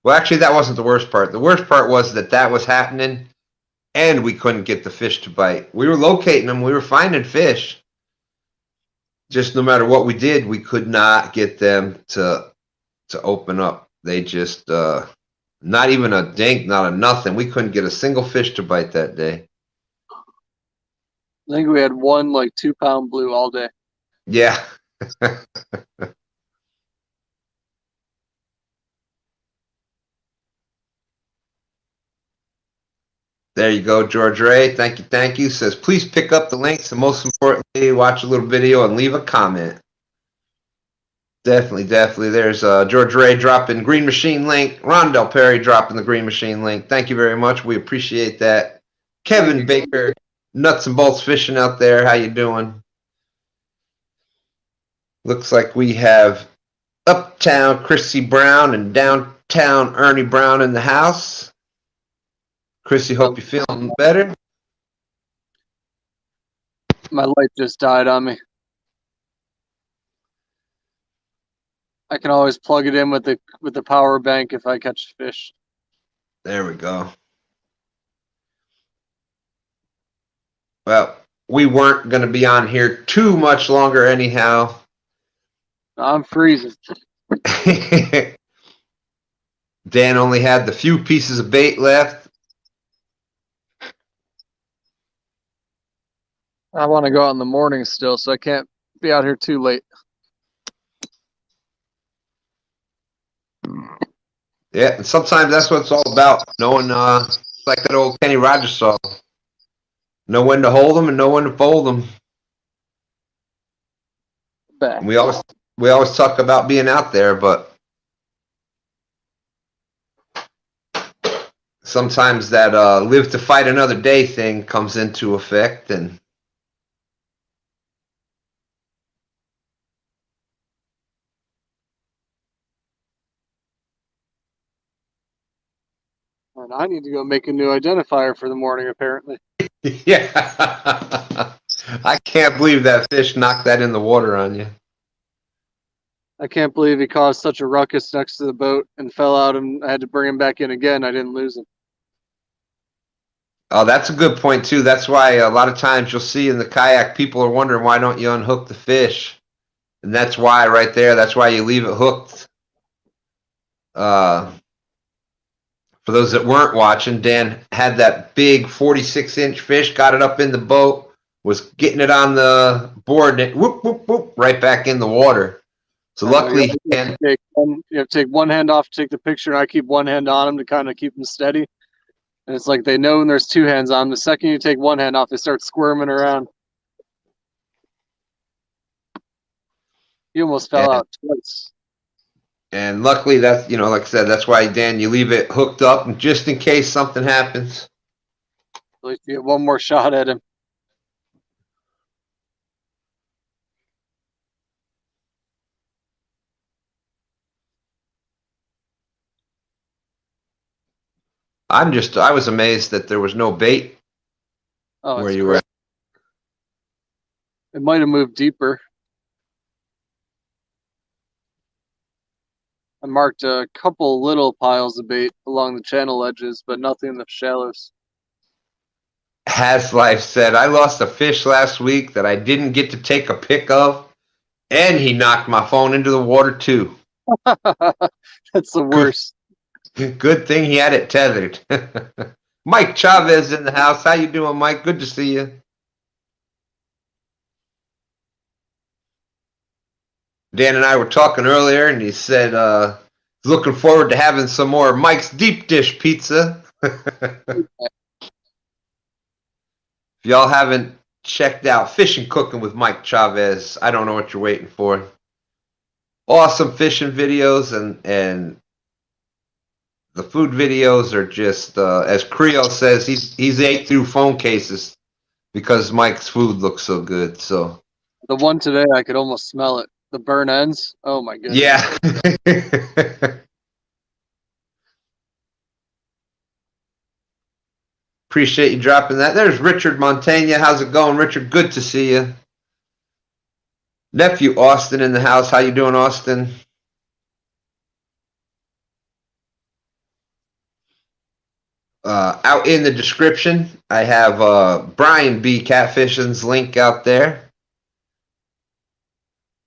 Well, actually, that wasn't the worst part. The worst part was that was happening, and we couldn't get the fish to bite. We were locating them. We were finding fish. Just no matter what we did, we could not get them to open up. They just, not even a dink, not a nothing. We couldn't get a single fish to bite that day. I think we had one like 2-pound blue all day. Yeah. There you go, George Ray. Thank you, thank you. Says, please pick up the links, and most importantly, watch a little video and leave a comment. Definitely, definitely. There's George Ray dropping Grn Mchn link. Rondell Perry dropping the Grn Mchn link. Thank you very much. We appreciate that. Kevin Baker, Nuts and Bolts Fishing out there. How you doing? Looks like we have Uptown Chrissy Brown and Downtown Ernie Brown in the house. Chrissy, hope you're feeling better. My light just died on me. I can always plug it in with the power bank if I catch fish. There we go. Well, we weren't going to be on here too much longer anyhow. I'm freezing. Dan only had the few pieces of bait left. I want to go out in the morning still, so I can't be out here too late. Yeah, and sometimes that's what it's all about. Knowing, it's like that old Kenny Rogers song. Know when to hold them and know when to fold them. Back. We always talk about being out there, but sometimes that live to fight another day thing comes into effect, and And I need to go make a new identifier for the morning, apparently. yeah. I can't believe that fish knocked that in the water on you. I can't believe he caused such a ruckus next to the boat and fell out, and I had to bring him back in again. I didn't lose him. Oh, that's a good point too. That's why a lot of times you'll see in the kayak, people are wondering, why don't you unhook the fish? And that's why right there, that's why you leave it hooked. For those that weren't watching, Dan had that big 46-inch fish, got it up in the boat, was getting it on the board, and it whoop, whoop, whoop, right back in the water. So luckily, you have to take one hand off to take the picture, and I keep one hand on him to kind of keep him steady. And it's like they know when there's two hands on. The second you take one hand off, they start squirming around. He almost fell out twice. And luckily, that's, you know, like I said, that's why, Dan, you leave it hooked up, and just in case something happens. At least you get one more shot at him. I was amazed that there was no bait where you were at. It might have moved deeper. I marked a couple little piles of bait along the channel edges, but nothing in the shallows. Has Life said, I lost a fish last week that I didn't get to take a pic of, and he knocked my phone into the water too. That's the worst. Good thing he had it tethered. Mike Chavez in the house. How you doing, Mike? Good to see you. Dan and I were talking earlier, and he said looking forward to having some more Mike's Deep Dish Pizza. If y'all haven't checked out Fishing Cooking with Mike Chavez, I don't know what you're waiting for. Awesome fishing videos, and the food videos are just, as Creo says, he's ate through phone cases because Mike's food looks so good. So The one today, I could almost smell it. The burn ends. Oh my goodness. yeah. Appreciate you dropping that. There's Richard Montaigne. How's it going, Richard? Good to see you. Nephew Austin in the house. How you doing, Austin? Out in the description, I have Brian B Catfishing's link out there.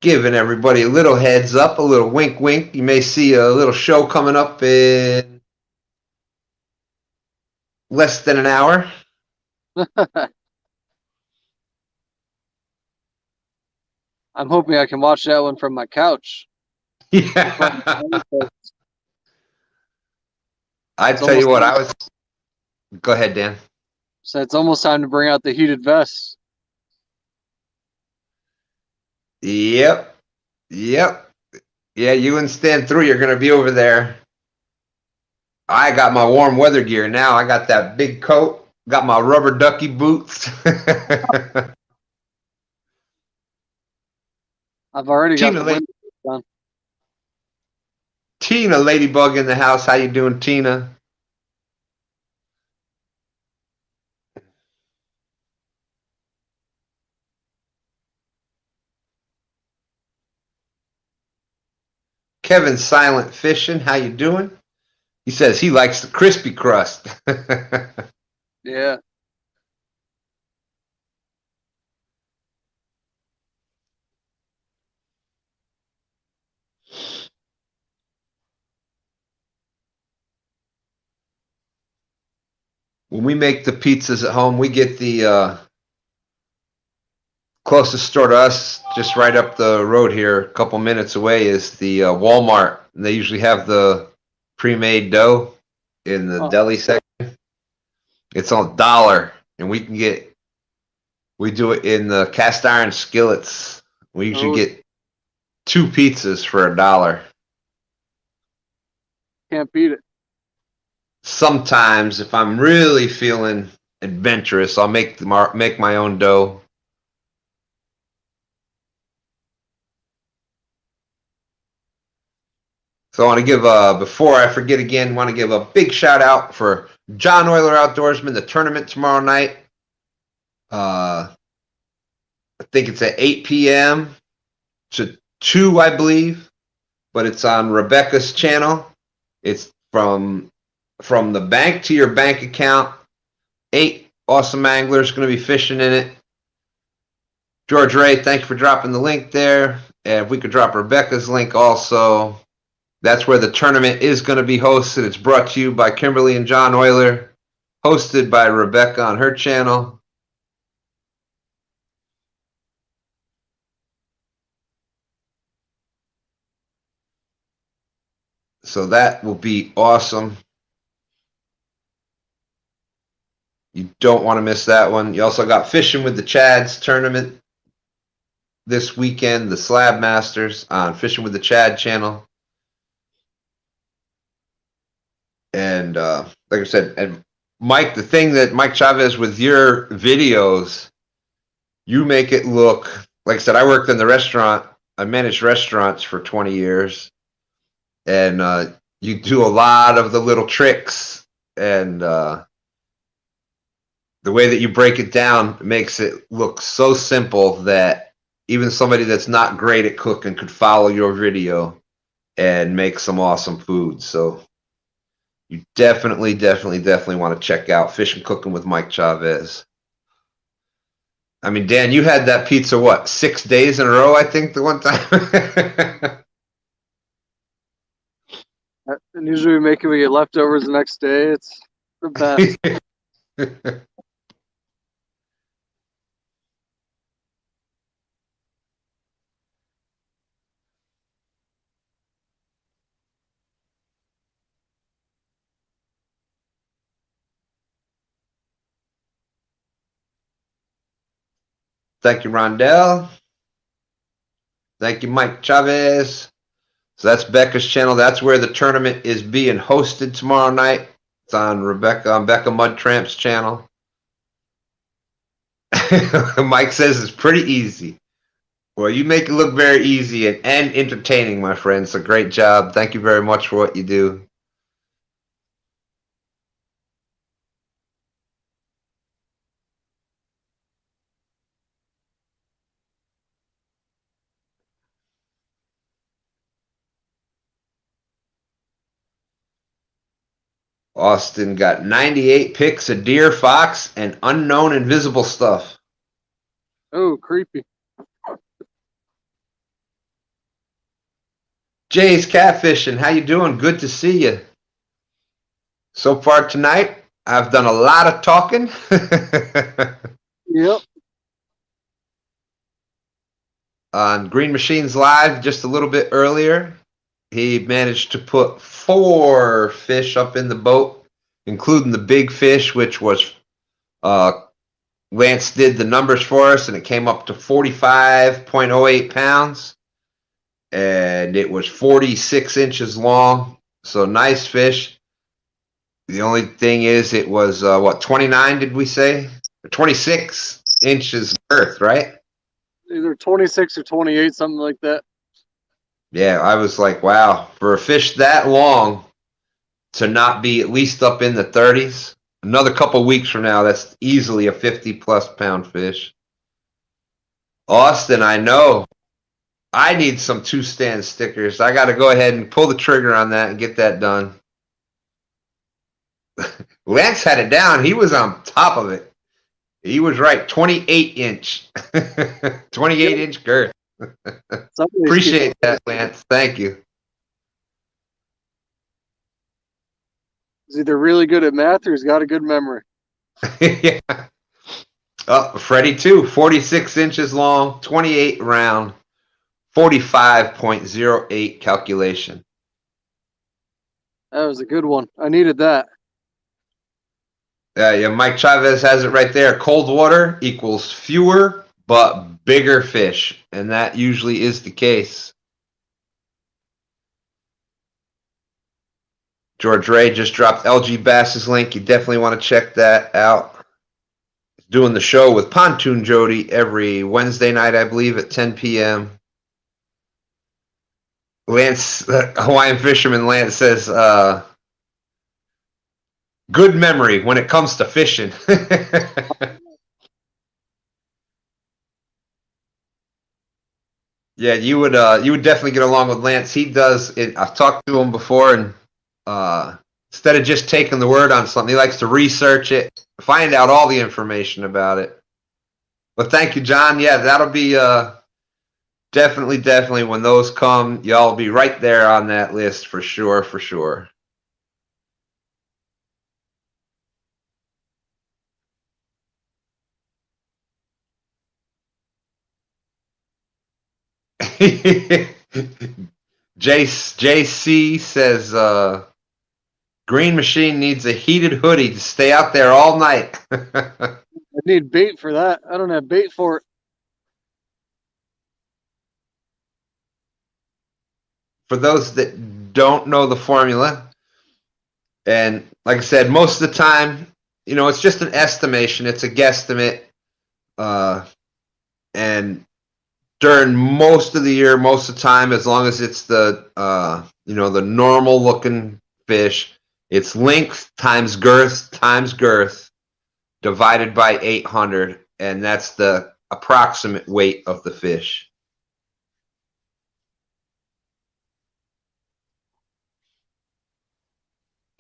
Giving everybody a little heads up, a little wink wink. You may see a little show coming up in less than an hour. I'm hoping I can watch that one from my couch. Yeah. I tell you what, I was. Go ahead, Dan. So it's almost time to bring out the heated vests. Yep. Yeah, you and Stan 3 are going to be over there. I got my warm weather gear now. I got that big coat. Got my rubber ducky boots. I've already got the windows done. Tina Ladybug in the house. How you doing, Tina? Kevin Silent Fishing. How you doing? He says he likes the crispy crust. Yeah. When we make the pizzas at home, we get the closest store to us, just right up the road here, a couple minutes away, is the Walmart. And they usually have the pre-made dough in the deli section. It's on $1, and we do it in the cast iron skillets. We usually get 2 pizzas for $1. Can't beat it. Sometimes, if I'm really feeling adventurous, I'll make my own dough. So I want to give, before I forget again, want to give a big shout out for John Euler Outdoorsman, the tournament tomorrow night. I think it's at 8 p.m. to 2, I believe, but it's on Rebecca's channel. It's from the bank to your bank account. 8 awesome anglers going to be fishing in it. George Ray, thank you for dropping the link there. And if we could drop Rebecca's link also. That's where the tournament is going to be hosted. It's brought to you by Kimberly and John Euler, hosted by Rebecca on her channel. So that will be awesome. You don't want to miss that one. You also got Fishing with the Chads tournament this weekend, the Slab Masters on Fishing with the Chad channel. And like I said, and Mike, the thing that Mike Chavez, with your videos, you make it look, like I said, I worked in the restaurant. I managed restaurants for 20 years. And you do a lot of the little tricks. And the way that you break it down makes it look so simple that even somebody that's not great at cooking could follow your video and make some awesome food. So you definitely want to check out Fishing Cooking with Mike Chavez. I mean, Dan, you had that pizza, what, 6 days in a row, I think, the one time? And usually we make it, we get leftovers the next day. It's the best. Thank you, Rondell. Thank you, Mike Chavez. So that's Becca's channel. That's where the tournament is being hosted tomorrow night. It's on Becca Mudtramp's channel. Mike says it's pretty easy. Well, you make it look very easy and entertaining, my friend. So great job. Thank you very much for what you do. Austin got 98 pics of deer, fox, and unknown invisible stuff. Oh, creepy. Jay's catfishing. How you doing? Good to see you. So far tonight, I've done a lot of talking. Yep. On Grn Mchns Live just a little bit earlier, he managed to put 4 fish up in the boat, including the big fish, which was Lance did the numbers for us, and it came up to 45.08 pounds, and it was 46 inches long. So nice fish. The only thing is, it was what, 29? Did we say? 26 inches girth, right? Either 26 or 28, something like that. Yeah, I was like, wow, for a fish that long to not be at least up in the 30s, another couple weeks from now, that's easily a 50-plus pound fish. Austin, I know. I need some 2-stand stickers. I got to go ahead and pull the trigger on that and get that done. Lance had it down. He was on top of it. He was right, 28-inch. 28-inch girth. Appreciate that, Lance. Thank you. He's either really good at math or he's got a good memory. Yeah. Oh, Freddie too. 46 inches long, 28 round, 45.08 calculation. That was a good one. I needed that. Yeah, Mike Chavez has it right there. Cold water equals fewer but bigger fish, and that usually is the case. George Ray just dropped LG Bass's link. You definitely want to check that out. Doing the show with Pontoon Jody every Wednesday night, I believe, at 10 p.m. Lance, Hawaiian Fisherman Lance says, good memory when it comes to fishing. Yeah, you would definitely get along with Lance. He does it. I've talked to him before, and instead of just taking the word on something, he likes to research it, find out all the information about it. But thank you, John. Yeah, that'll be definitely when those come, y'all be right there on that list for sure, for sure. JC says Grn Mchn needs a heated hoodie to stay out there all night. I need bait for that. I don't have bait for it. For those that don't know the formula, and like I said, most of the time, it's just an estimation. It's a guesstimate. And during most of the year, most of the time, as long as it's the the normal looking fish, it's length times girth divided by 800, and that's the approximate weight of the fish.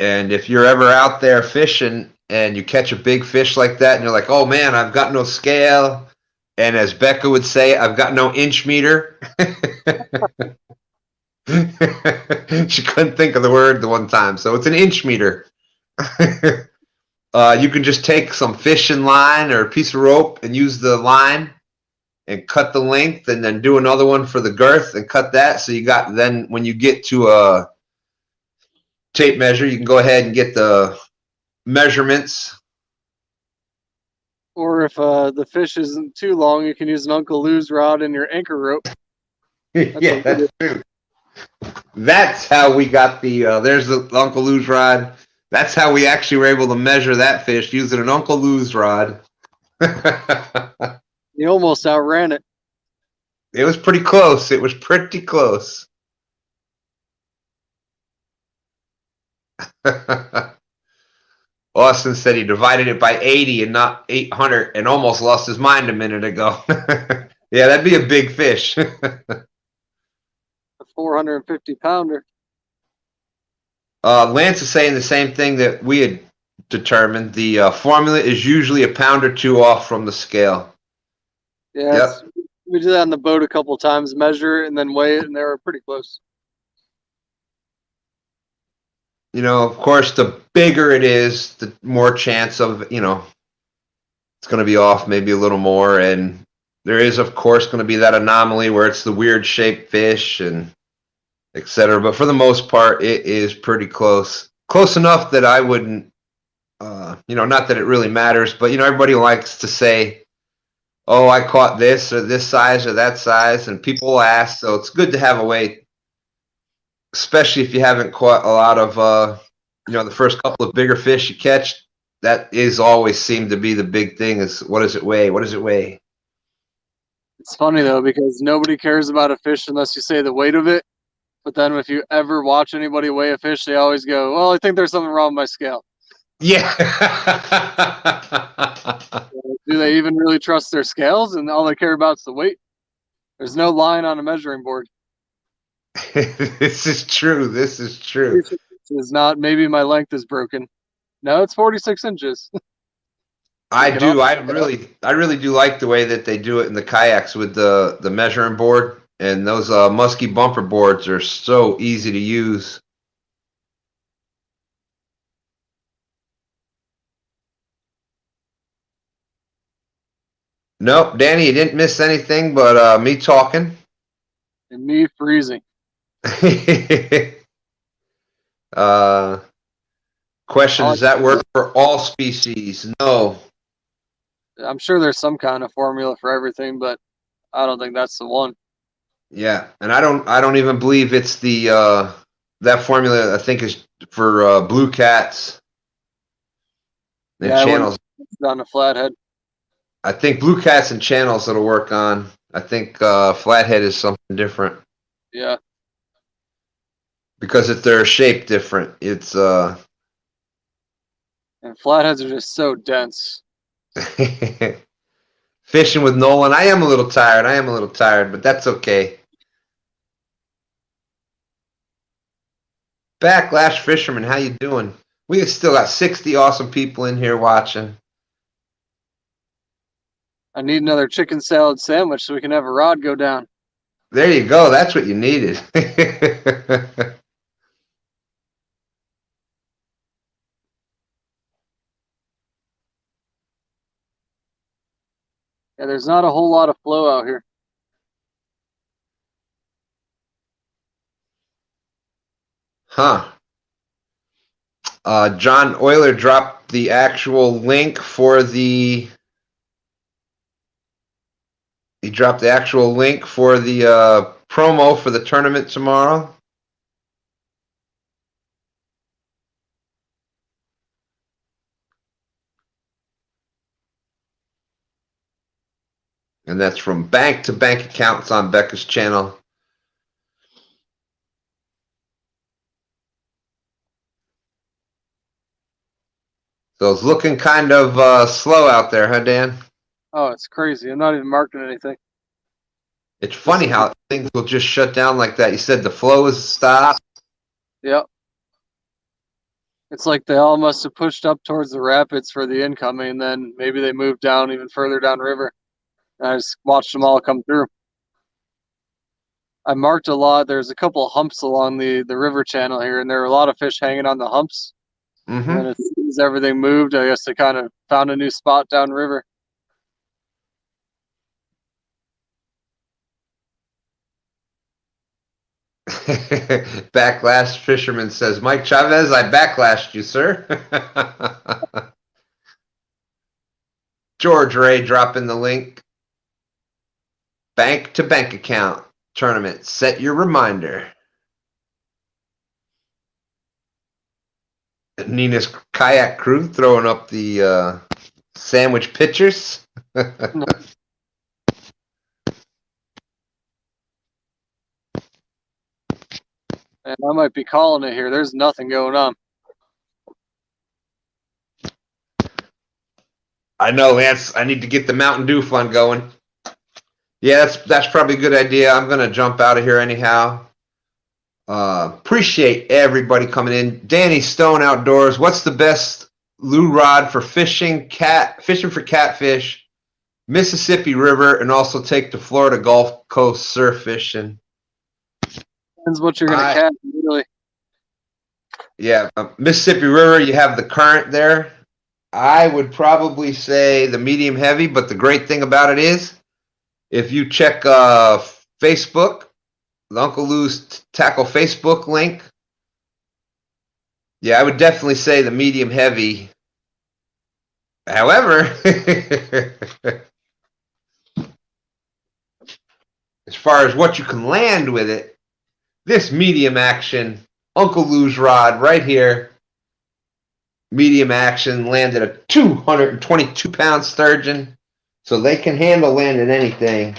And if you're ever out there fishing and you catch a big fish like that and you're like, oh man, I've got no scale, and as Becca would say, I've got no inch meter. She couldn't think of the word the one time, so it's an inch meter. You can just take some fishing line or a piece of rope and use the line and cut the length, and then do another one for the girth and cut that. So you got, then when you get to a tape measure, you can go ahead and get the measurements. Or if the fish isn't too long, you can use an Uncle Lou's rod and your anchor rope. Yeah, that's true. That's how we got the, there's the Uncle Lou's rod. That's how we actually were able to measure that fish, using an Uncle Lou's rod. He almost outran it. It was pretty close. It was pretty close. Austin said he divided it by 80 and not 800 and almost lost his mind a minute ago. Yeah, that'd be a big fish. A 450-pounder. Lance is saying the same thing that we had determined. The formula is usually a pound or two off from the scale. Yeah, Yep. we did that on the boat a couple of times, measure it and then weigh it, and they were pretty close. You know, of course, the bigger it is, the more chance of, you know, it's going to be off maybe a little more. And there is, of course, going to be that anomaly where it's the weird shaped fish and etc. But for the most part, it is pretty close. Close enough that I wouldn't, you know, not that it really matters, but, you know, everybody likes to say, oh, I caught this or this size or that size, and people will ask. So it's good to have a way, especially if you haven't caught a lot of, you know, the first couple of bigger fish you catch. That is always seemed to be the big thing is what does it weigh? What does it weigh? It's funny, though, because nobody cares about a fish unless you say the weight of it. But then if you ever watch anybody weigh a fish, they always go, well, I think there's something wrong with my scale. Yeah. Do they even really trust their scales? And all they care about is the weight? There's no line on a measuring board. This is true. This is true. Is not, maybe my length is broken. No, it's 46 inches. I do. I really do like the way that they do it in the kayaks with the measuring board, and those musky bumper boards are so easy to use. Nope, Danny, you didn't miss anything but me talking. And me freezing. Question, does that work for all species? No. I'm sure there's some kind of formula for everything, but I don't think that's the one. Yeah, and I don't even believe it's the that formula I think is for blue cats and channels. On a flathead. I think blue cats and channels it'll work on. I think flathead is something different. Yeah. Because if they're shaped different, it's and flatheads are just so dense. Fishing with Nolan. I am a little tired, but that's okay. Backlash Fisherman, how you doing? We have still got 60 awesome people in here watching. I need another chicken salad sandwich so we can have a rod go down. There you go. That's what you needed. Yeah, there's not a whole lot of flow out here. Huh. John Euler dropped the actual link for the. He dropped the actual link for the promo for the tournament tomorrow. And that's from bank to bank accounts on Becca's channel. So it's looking kind of slow out there, huh, Dan? Oh, it's crazy. I'm not even marking anything. It's funny how things will just shut down like that. You said the flow is stopped. Yep. It's like they all must have pushed up towards the rapids for the incoming, and then maybe they moved down even further downriver. And I just watched them all come through. I marked a lot. There's a couple of humps along the river channel here, and there were a lot of fish hanging on the humps. Mm-hmm. And then as soon as everything moved, I guess they kind of found a new spot downriver. Backlash Fisherman says, Mike Chavez, I backlashed you, sir. George Ray dropping the link. Bank to bank account tournament. Set your reminder. Nina's kayak crew throwing up the sandwich pictures. And I might be calling it here. There's nothing going on. I know, Lance. I need to get the Mountain Dew fund going. Yeah, that's probably a good idea. I'm gonna jump out of here anyhow. Appreciate everybody coming in. Danny Stone Outdoors. What's the best lure rod for fishing for catfish, Mississippi River, and also take to Florida Gulf Coast surf fishing? Depends what you're gonna catch, really. Yeah, Mississippi River. You have the current there. I would probably say the medium heavy, but the great thing about it is, if you check Facebook, the Uncle Lou's Tackle Facebook link, yeah, I would definitely say the medium heavy. However, as far as what you can land with it, this medium action Uncle Lou's rod right here, medium action, landed a 222-pound sturgeon, so they can handle landing anything.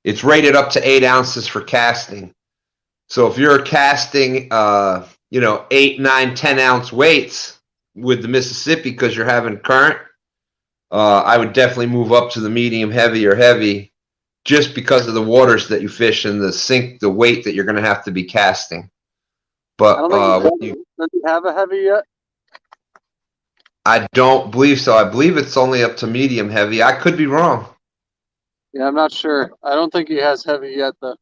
It's rated up to 8 ounces for casting. So if you're casting, 8, 9, 10 ounce weights with the Mississippi because you're having current, I would definitely move up to the medium heavy or heavy, just because of the waters that you fish and the weight that you're going to have to be casting. But does he have a heavy yet? I don't believe so. I believe it's only up to medium heavy. I could be wrong. Yeah, I'm not sure. I don't think he has heavy yet, though.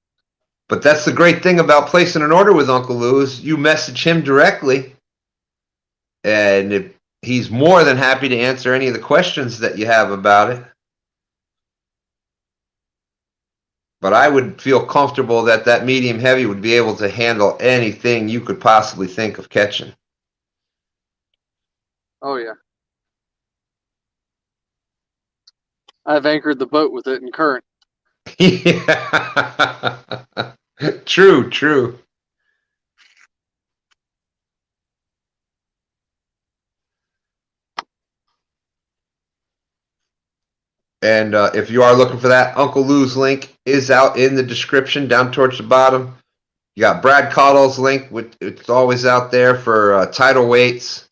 But that's the great thing about placing an order with Uncle Lou is you message him directly, and he's more than happy to answer any of the questions that you have about it. But I would feel comfortable that medium heavy would be able to handle anything you could possibly think of catching. Oh, yeah. I've anchored the boat with it in current. Yeah. True. And if you are looking for that, Uncle Lou's link is out in the description down towards the bottom. You got Brad Caudle's link, which it's always out there for tidal weights.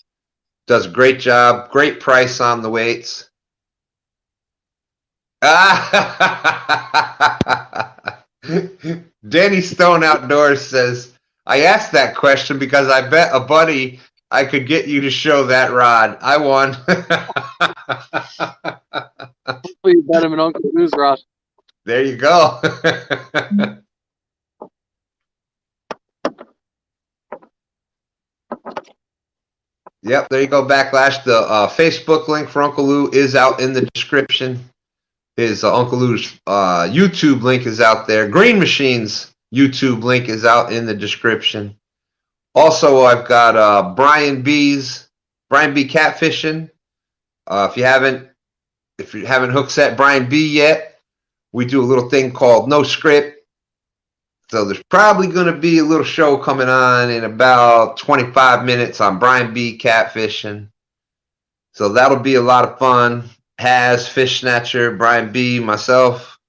Does a great job. Great price on the weights. Danny Stone Outdoors says, I asked that question because I bet a buddy I could get you to show that rod. I won. Hopefully you bet him an Uncle Lou's rod. There you go. Yep, there you go, Backlash. The Facebook link for Uncle Lou is out in the description. His Uncle Lou's YouTube link is out there. Grn Mchn's YouTube link is out in the description. Also, I've got Brian B Catfishing. If you haven't hook set Brian B yet, we do a little thing called No Script. So there's probably going to be a little show coming on in about 25 minutes on Brian B Catfishing. So that'll be a lot of fun. Fish Snatcher, Brian B, myself.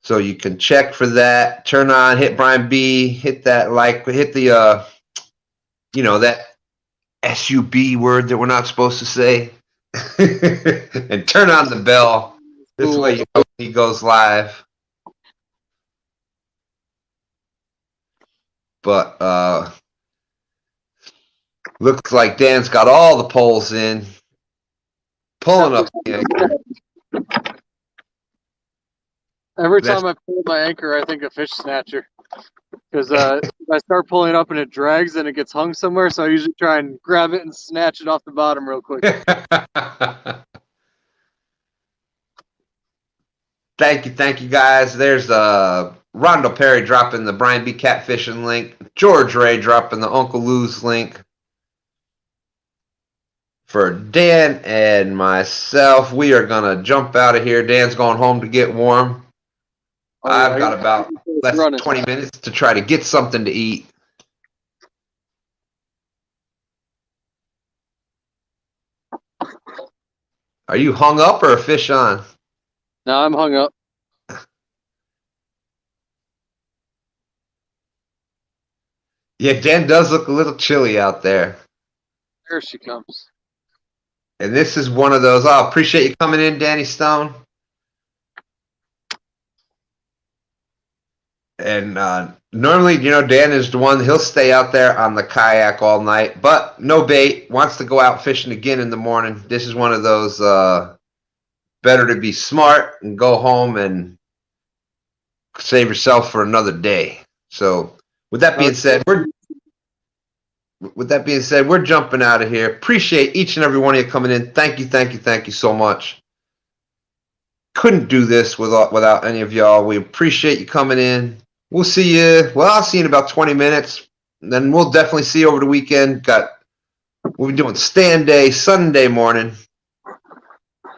So you can check for that. Turn on, hit Brian B, hit that hit the that SUB word that we're not supposed to say. And turn on the bell. This way you know he goes live. But looks like Dan's got all the poles in. Pulling up the anchor. Every time I pull my anchor, I think of Fish Snatcher. Because if I start pulling up and it drags and it gets hung somewhere, so I usually try and grab it and snatch it off the bottom real quick. Thank you guys. There's Rondo Perry dropping the Brian B Catfishing link. George Ray dropping the Uncle Lou's link. For Dan and myself, we are going to jump out of here. Dan's going home to get warm. I've got about less than 20 minutes to try to get something to eat. Are you hung up or a fish on? Now I'm hung up. Yeah, Dan does look a little chilly out there. There she comes. And this is one of those. Oh, appreciate you coming in, Danny Stone. And normally, Dan is the one, he'll stay out there on the kayak all night, but no bait, wants to go out fishing again in the morning. This is one of those better to be smart and go home and save yourself for another day. So with that being said, we're jumping out of here. Appreciate each and every one of you coming in. Thank you so much. Couldn't do this without any of y'all. We appreciate you coming in. We'll see you. Well, I'll see you in about 20 minutes. Then we'll definitely see you over the weekend. We'll be doing stand day Sunday morning.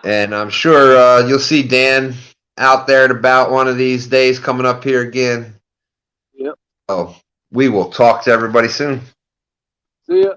And I'm sure you'll see Dan out there at about one of these days coming up here again. Yep. So we will talk to everybody soon. See ya.